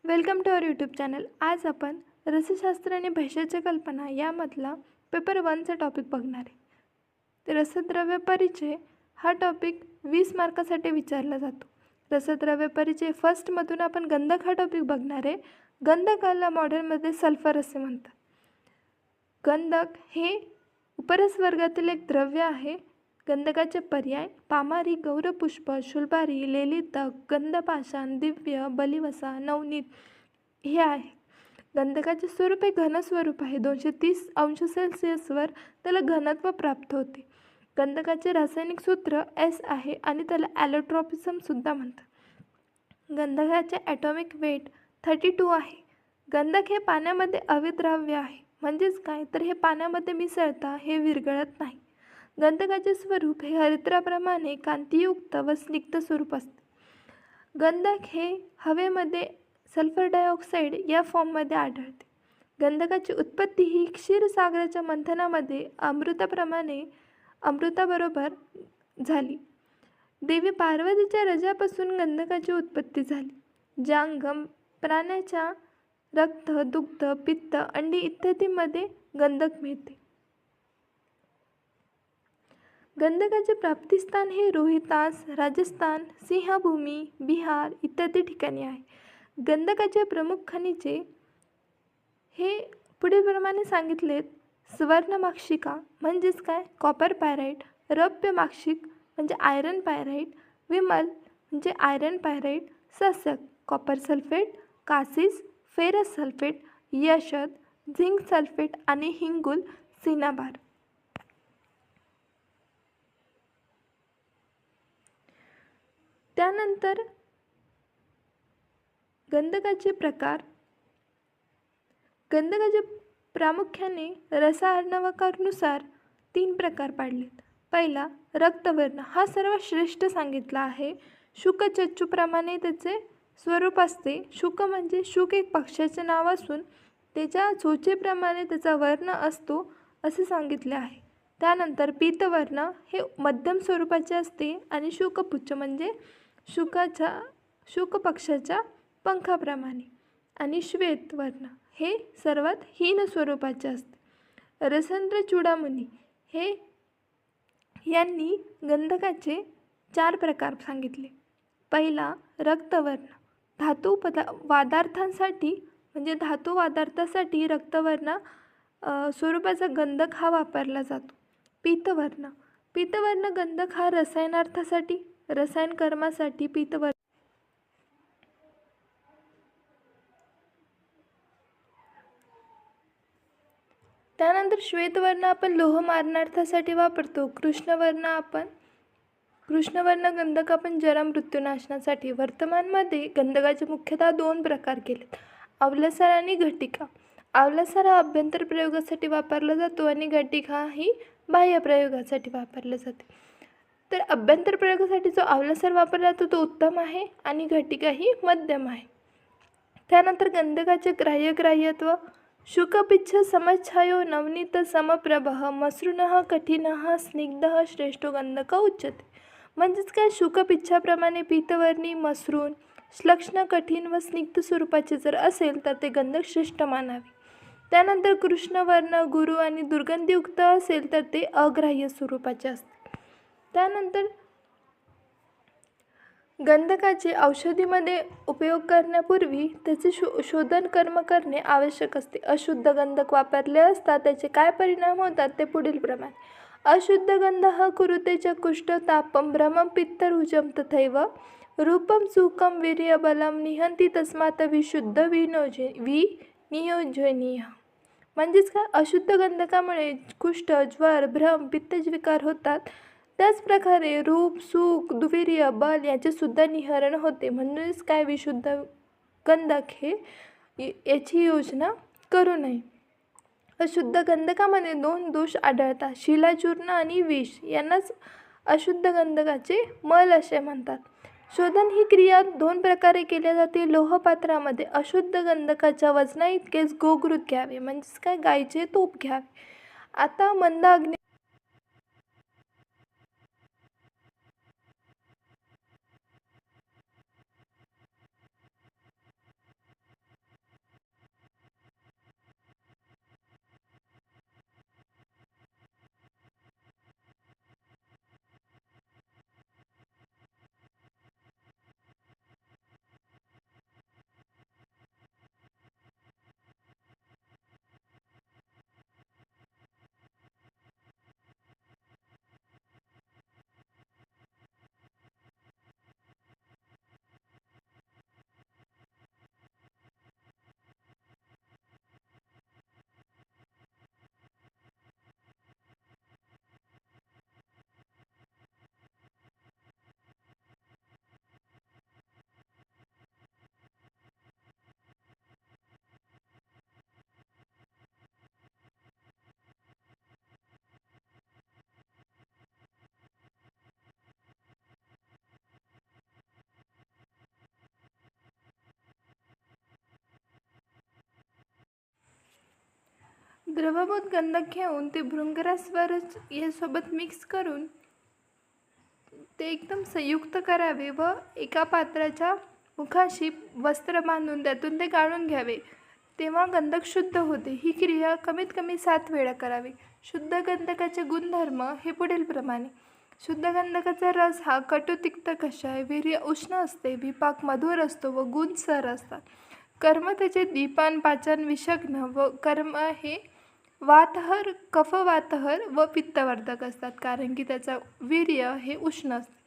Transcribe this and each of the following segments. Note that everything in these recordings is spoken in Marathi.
Welcome to our YouTube channel. आज आपण रसशास्त्र आणि भाषेच्या कल्पना यामधला पेपर 1चा टॉपिक बघणार आहे. तर रसद्रव्य परिचय हा टॉपिक 20 मार्कासाठी विचारला जातो. रसद्रव्य परिचय फर्स्टमधून आपण गंधक हा टॉपिक बघणार आहे. गंधकाला मॉडर्नमध्ये सल्फर असे म्हणतात. गंधक हे उपरस वर्गातील एक द्रव्य आहे. गंधकाचे पर्याय पामारी, गौरपुष्प, शुलबारी, लेलितक, गंधपाषाण, दिव्य, बलिवसा, नवनीत हे आहे. गंधकाचे स्वरूप हे घनस्वरूप आहे. 230 अंश सेल्सिअसवर त्याला घनत्व प्राप्त होते. गंधकाचे रासायनिक सूत्र S आहे आणि त्याला ॲलोट्रॉपिझम सुद्धा म्हणतात. गंधकाचे ॲटॉमिक वेट 32 आहे. गंधक हे पाण्यामध्ये अविद्राव्य आहे. म्हणजेच काय तर हे पाण्यामध्ये मिसळता हे विरघळत नाही. गंधकाचे स्वरूप हे हरिद्राप्रमाणे कांतीयुक्त व स्निग्ध स्वरूप असते. गंधक हे हवेमध्ये सल्फर डायऑक्साईड या फॉर्ममध्ये आढळते. गंधकाची उत्पत्ती ही क्षीरसागराच्या मंथनामध्ये अमृताबरोबर झाली. देवी पार्वतीच्या रजापासून गंधकाची उत्पत्ती झाली. जांगम प्राण्याच्या रक्त, दुग्ध, पित्त, अंडी इत्यादीमध्ये गंधक मिळते. गंधकाचे प्राप्तिस्थान हे रोहितास, राजस्थान, सिंहभूमी, बिहार इत्यादी ठिकाणी आहे. गंधकाचे प्रमुख खनिजे हे पुढीलप्रमाणे सांगितलेत. स्वर्णमाक्षिका म्हणजेच काय कॉपर पायराईट, रौप्य माक्षिक म्हणजे आयरन पायराईट, विमल म्हणजे आयरन पायराईट, सस्यक कॉपर सल्फेट, कासीस फेरस सल्फेट, यशद झिंक सल्फेट आणि हिंगुल सिनाबार. त्यानंतर गंधकाचे प्रकार. गंधकाचे प्रामुख्याने रसार्णवकानुसार 3 प्रकार पाडलेत. पहिला रक्तवर्ण हा सर्वात श्रेष्ठ सांगितला आहे. शुकचच्चूप्रमाणे त्याचे स्वरूप असते. शुक म्हणजे शुक एक पक्षाचे नाव असून त्याच्या चोचेप्रमाणे त्याचा वर्ण असतो असे सांगितले आहे. त्यानंतर पीतवर्ण हे मध्यम स्वरूपाचे असते आणि शुकपुच्छ म्हणजे शुक पक्षाच्या पंखाप्रमाणे आणि श्वेतवर्ण हे सर्वात हीन स्वरूपाचे असते. रसंद्र चूडामणी यांनी गंधकाचे 4 प्रकार सांगितले. पहिला रक्तवर्ण धातू वादार्थासाठी रक्तवर्ण स्वरूपाचा गंधक हा वापरला जातो. पीतवर्ण गंधक हा रसायन कर्मासाठी पीतवर्ण. त्यानंतर श्वेतवर्ण आपण लोह मारणार्थासाठी वापरतो. कृष्णवर्ण गंधक आपण जरा मृत्यूनाशनासाठी. वर्तमानमध्ये गंधकाचे मुख्यतः 2 प्रकार केलेत. अवलसर आणि घटिका. अवलसर हा अभ्यंतर प्रयोगासाठी वापरला जातो आणि घटिका ही बाह्य प्रयोगासाठी वापरला जाते. तर अभ्यंतर प्रयोगासाठी जो अवलसर वापरला जातो तो उत्तम आहे आणि घटिका ही मध्यम आहे. त्यानंतर गंधकाचे ग्राह्यत्व. शुकपिच्छ समच्छायो नवनीत समप्रभः मसृणः कठिनः स्निग्धः श्रेष्ठो गंधक उच्यते. म्हणजेच काय शुकपिच्छाप्रमाणे पीतवर्णी, मसृण, श्लक्ष्ण, कठीण व स्निग्ध स्वरूपाचे जर असेल तर ते गंधक श्रेष्ठ मानावे. त्यानंतर कृष्णवर्ण, गुरु आणि दुर्गंधीयुक्त असेल तर ते अग्राह्य स्वरूपाचे असते. त्यानंतर गंधकाचे औषधीमध्ये उपयोग करण्यापूर्वी त्याचे शोधन कर्म करणे आवश्यक असते. अशुद्ध गंधक वापरले असता त्याचे काय परिणाम होतात ते पुढीलप्रमाणे. अशुद्ध गंधः कुरुते च कुष्ठ तापम भ्रमं पित्तरुजं तथैव रूपम सुखम वीर्यबलम निहंती तस्मात् विशुद्ध विनियोजनीय. म्हणजेच काय अशुद्ध गंधकामुळे कुष्ठ, ज्वर, भ्रम, पित्तविकार होतात. त्याचप्रकारे रूप, सुख, वीर्य, बल याचे सुद्धा निहरण होते. म्हणजेच काय विशुद्ध गंधक हे याची योजना करू नये. अशुद्ध गंधकामध्ये 2 दोष आढळतात. शिलाचूर्ण आणि विष यांनाच अशुद्ध गंधकाचे मल असे म्हणतात. शोधन ही क्रिया 2 प्रकारे केली जाते. लोहपात्रामध्ये अशुद्ध गंधकाच्या वजनाइतकेच गोघृत घ्यावे. म्हणजेच काय गायीचे तूप घ्यावे. आता मंद अग्नी द्रवभूत गंधक घेऊन ते भृंगरास्वरच यासोबत मिक्स करून ते एकदम संयुक्त करावे व एका पात्राच्या मुखाशी वस्त्र बांधून त्यातून ते गाळून घ्यावे, तेव्हा गंधक शुद्ध होते. ही क्रिया कमीत कमी 7 वेळा करावी. शुद्ध गंधकाचे गुणधर्म हे पुढीलप्रमाणे. शुद्ध गंधकाचा रस हा कटु तिक्त कषाय, वीर्य उष्ण असते, विपाक मधुर असतो व गुण सर असतात. कर्म त्याचे दीपान पाचन विषग्न व कर्म हे वातहर, कफवातहर व पित्तवर्धक असतात, कारण की त्याचा वीर्य हे उष्ण असते.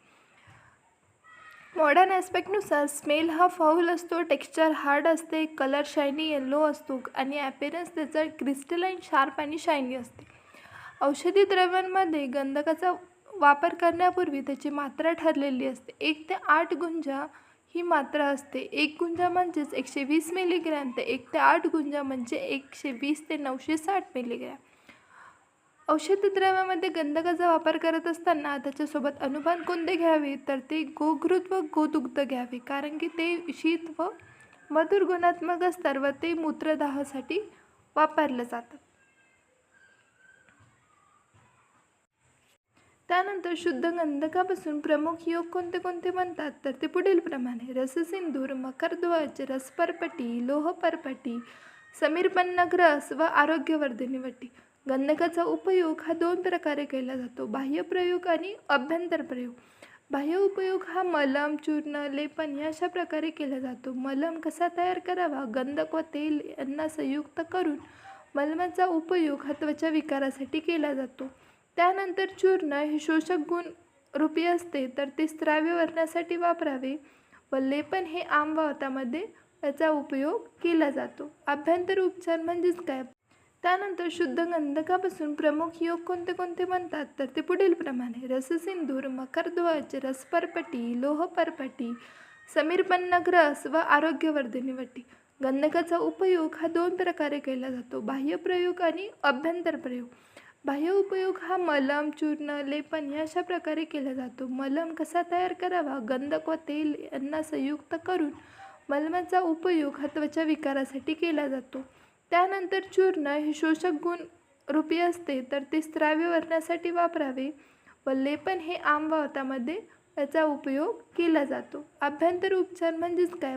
मॉडर्न ॲस्पेक्टनुसार स्मेल हा फाऊल असतो, टेक्स्चर हार्ड असते, कलर शायनी येल्लो असतो आणि ॲपेरन्स त्याचा क्रिस्टलाईन शार्प आणि शायनी असते. औषधी द्रव्यांमध्ये गंधकाचा वापर करण्यापूर्वी त्याची मात्रा ठरलेली असते. 1 ते 8 गुंजा ही मात्रा असते. 1 गुंजा म्हणजेच 120 मिलीग्रॅम ते 1 ते 8 गुंजा म्हणजे 120 ते 960 मिलीग्रॅम. औषधी द्रव्यामध्ये गंधकाचा वापर करत असताना त्याच्यासोबत अनुपान कोणते घ्यावे, तर ते गोघृत व गोदुग्ध घ्यावे, कारण की ते शीत व मधुर गुणात्मक असतात व ते मूत्रदाहासाठी वापरले जातात. त्यानंतर शुद्ध गंधकापासून प्रमुख योग कोणते कोणते म्हणतात, तर ते पुढीलप्रमाणे. रससिंधूर, मकरध्वज, रसपर्पटी, लोहपर्पटी, समीरपन्नग्रस व आरोग्यवर्धिनी वटी. गंधकाचा उपयोग हा 2 प्रकारे केला जातो, बाह्य प्रयोग आणि अभ्यंतर प्रयोग. बाह्य उपयोग हा मलम, चूर्ण, लेपन या अशा प्रकारे केला जातो. मलम कसा तयार करावा, गंधक व तेल यांना संयुक्त करून मलमाचा उपयोग हा त्वचा विकारासाठी केला जातो. त्यानंतर चूर्ण हे शोषक गुण रूपी असते, तर ते स्राव्य वर्णासाठी वापरावे व लेपन हे आमवातामध्ये याचा उपयोग केला जातो. अभ्यंतर उपचार म्हणजेच काय. त्यानंतर शुद्ध गंधकापासून प्रमुख योग कोणते कोणते म्हणतात, तर ते पुढीलप्रमाणे. रससिंधूर, मकरध्वज, रसपर्पटी, लोहपर्पटी, समीरपन्नग्रस व आरोग्यवर्धिनी वटी. गंधकाचा उपयोग हा 2 प्रकारे केला जातो, बाह्य प्रयोग आणि अभ्यंतर प्रयोग. बाह्य उपयोग हा मलम, चूर्ण, लेपन या अशा प्रकारे केला जातो. मलम कसा तयार करावा, गंधक व तेल यांना संयुक्त करून मलमाचा उपयोग हा त्वचा विकारासाठी केला जातो. त्यानंतर चूर्ण हे शोषक गुण रूपी असते, तर ते स्राव्य वर्णासाठी वापरावे व लेपन हे आमवातामध्ये याचा उपयोग केला जातो. अभ्यंतर उपचार म्हणजेच काय.